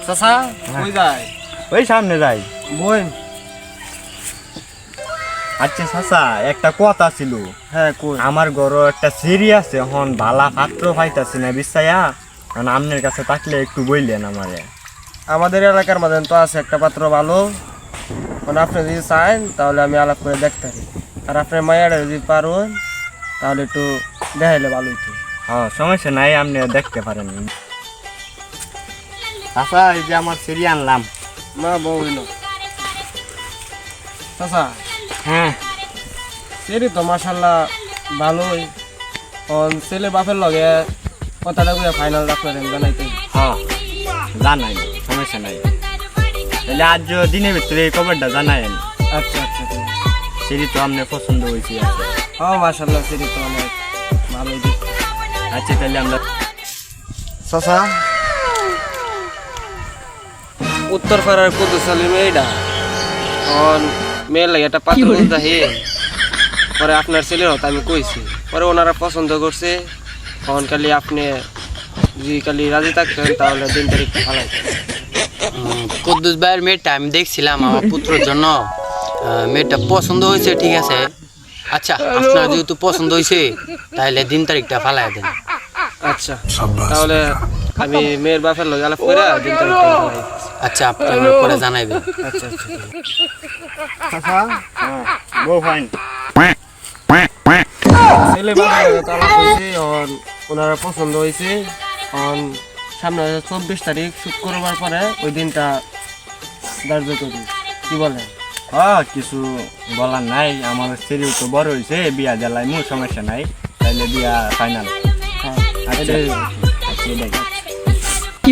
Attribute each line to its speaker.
Speaker 1: চাচা কই যায়?
Speaker 2: ওই সামনে যাই।
Speaker 1: বই।
Speaker 2: আচ্ছা চাচা, একটা কথা ছিল।
Speaker 1: হ্যাঁ কই?
Speaker 2: আমার ঘরে একটা সিঁড়ি আছে, হন ভালা পাত্র পাইতাছি না বিশ্বাইয়া। কারণ আপনার কাছে থাকলে একটু বললেন আমারে।
Speaker 1: আমাদের এলাকার মধ্যে তো আছে একটা পাত্র ভালো, মানে আপনি যদি চান তাহলে আমি আলাপ করে দেখতে পারি। আর আপনার মায়েরা যদি পারুন তাহলে একটু দেখাইলে ভালো হইতো।
Speaker 2: হ্যাঁ সমস্যা নাই, আপনি দেখতে পারেন। চাচা এই যে আমার সিঁড়ি আনলাম।
Speaker 1: না বউ না চাচা,
Speaker 2: হ্যাঁ
Speaker 1: সেরি তো মাশাল্লাহ ভালোই। ছেলে বাপের লগে কথাটা বুঝে ফাইনাল রাখলেন জানাইতে।
Speaker 2: হ্যাঁ জানাই, সমস্যা নাই। তাহলে আজ দিনের ভিতরে এই খবরটা জানায়েন।
Speaker 1: আচ্ছা আচ্ছা ঠিক আছে।
Speaker 2: সিঁড়ি তো আপনার পছন্দ হয়েছে।
Speaker 1: হ্যাঁ মাশাল্লাহ সেরি তো অনেক ভালোই দিক।
Speaker 2: আচ্ছা তাহলে আমরা
Speaker 1: চাচা উত্তর পাড়ার কুদ্দুসালি মেয়েটা মেয়ের লাগে একটা পাত্র বলতে হে পরে আপনার ছেলের হতো আমি কইছি, পরে ওনারা পছন্দ করছে। তখন খালি আপনি যদি খালি রাজি থাকতেন তাহলে 3 তারিখ ভালো।
Speaker 3: কুদ্দুস ভাইয়ের মেয়েটা আমি দেখছিলাম আমার পুত্রের জন্য, মেয়েটা পছন্দ হয়েছে, ঠিক আছে। আচ্ছা আপনার যেহেতু পছন্দ হয়েছে তাহলে 3 তারিখটা ফালাই দেন।
Speaker 1: আচ্ছা তাহলে আমি মেয়ের বাপের লগে আলাপ করে 3 তারিখটা ফালাই।
Speaker 3: আচ্ছা আপনি আমার পরে জানাইবেন।
Speaker 1: আচ্ছা আচ্ছা
Speaker 2: চাচা বউ ফাইন।
Speaker 1: ছেলে বাপের লগে তো আলাপ হয়েছে, ওনারা পছন্দ হয়েছে। সামনে 24 তারিখ শুক্রবার পরে ওই দিনটা ধার্য করি, কি বলেন?
Speaker 2: হ্যাঁ কিছু বলার নাই, আমার সিঁড়িও তো বড় হয়েছে, বিয়া জ্বালাই মূল সমস্যা নাই। তাইলে বিয়া ফাইনাল।
Speaker 1: হ্যাঁ
Speaker 2: আচ্ছা
Speaker 1: এটাই।
Speaker 2: আচ্ছা দেখ।
Speaker 4: কি